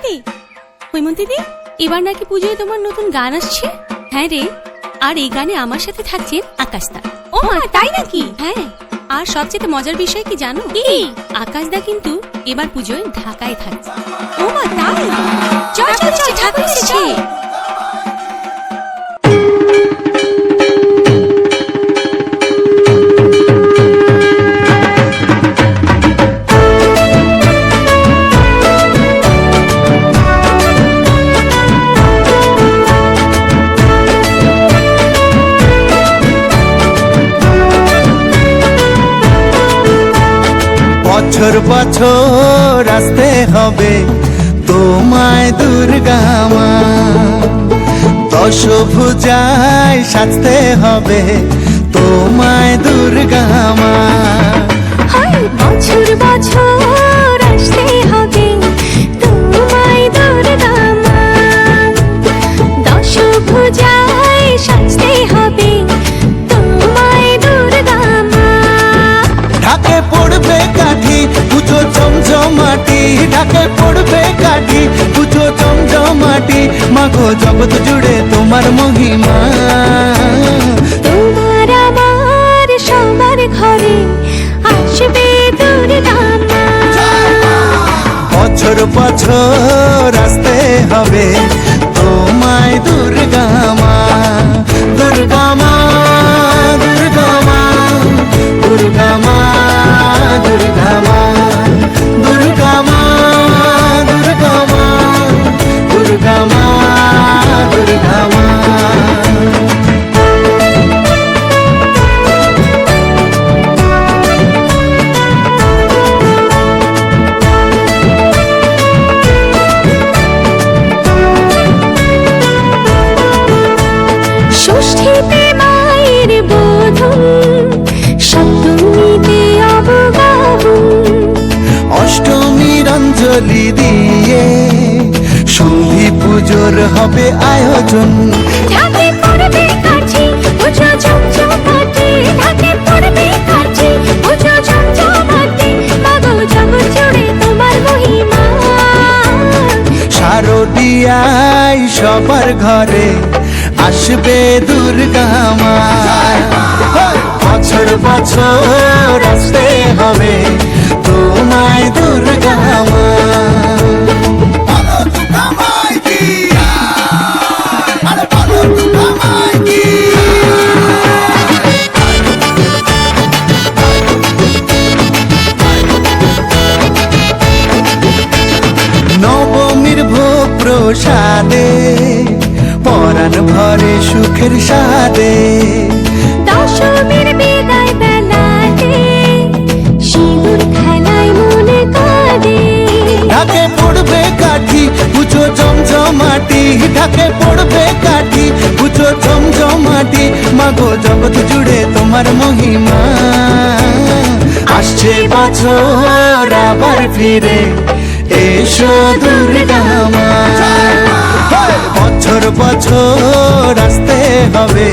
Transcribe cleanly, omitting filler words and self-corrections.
দি, হৈমন্তী দি, এবার নাকি পুজোয় তোমার নতুন গান আসছে? হ্যাঁ রে, আর এই গানে আমার সাথে থাকছেন আকাশদা। ও মা, তাই নাকি? হ্যাঁ, আর সবচেয়ে মজার বিষয় কি জানো? কি? আকাশদা কিন্তু এবার পুজোয় ঢাকায় থাকছে। ও মা, তাই? চল চল চল, ঢাকা এসেছে। বছর বছর আসতে হবে তোমায় দুর্গা মা, দশভুজায় সাজতে হবে তোমায় দুর্গা মা। বছর বছর আসতে হবে তোমায় দুর্গা মা, দশভুজায় সাজতে হবে তোমায় দুর্গা মা। ঢাকে পড়বে কাঠি পুজো জমজমাটি, ঢাকে পড়বে কাঠি পুজো জমজমাটি, মাগো জগৎ জুড়ে তোমার মহিমা। তোমার আমার সবার ঘরে আসবে দুর্গা মা। বছর বছর আসতে হবে তোমায় দুর্গা মা, দুর্গা মা, দুর্গা মা, দুর্গা মা, দুর্গা মা, দুর্গা মা, দুর্গা মা, দুর্গা মা, দুর্গা মা। ষষ্ঠীতে মায়ের বোধন, সপ্তমীতে অবগাহন, অষ্টমীর অঞ্জলি দিয়ে সন্ধি পুজোর হবে আয়োজন। ঢাকে পড়বে কাঠি পুজো জমজমাটি, ঢাকে পড়বে কাঠি পুজো জমজমাটি, মাগো জগৎ জুড়ে তোমার মহিমা। শারদিয়ায় সবার ঘরে আসবে দুর্গা মা, বছর বছর আসতে হবে তোমায় দুর্গা মা। নবমীর ভোগ প্রসাদে পরাণ ভরে সুখের সাদে, দশমীর বিদায় বেলাতে সিঁদুর খেলায় মনে কাঁদে। ঢাকে পড়বে কাঠি পুজো জমজমাটি, ঢাকে পড়বে কাঠি পুজো জমজমাটি, মাগো জগৎ জুড়ে তোমার মহিমা। আসছে বছর আবার ফিরে এসো দুর্গা মা, বছর বছর আসতে হবে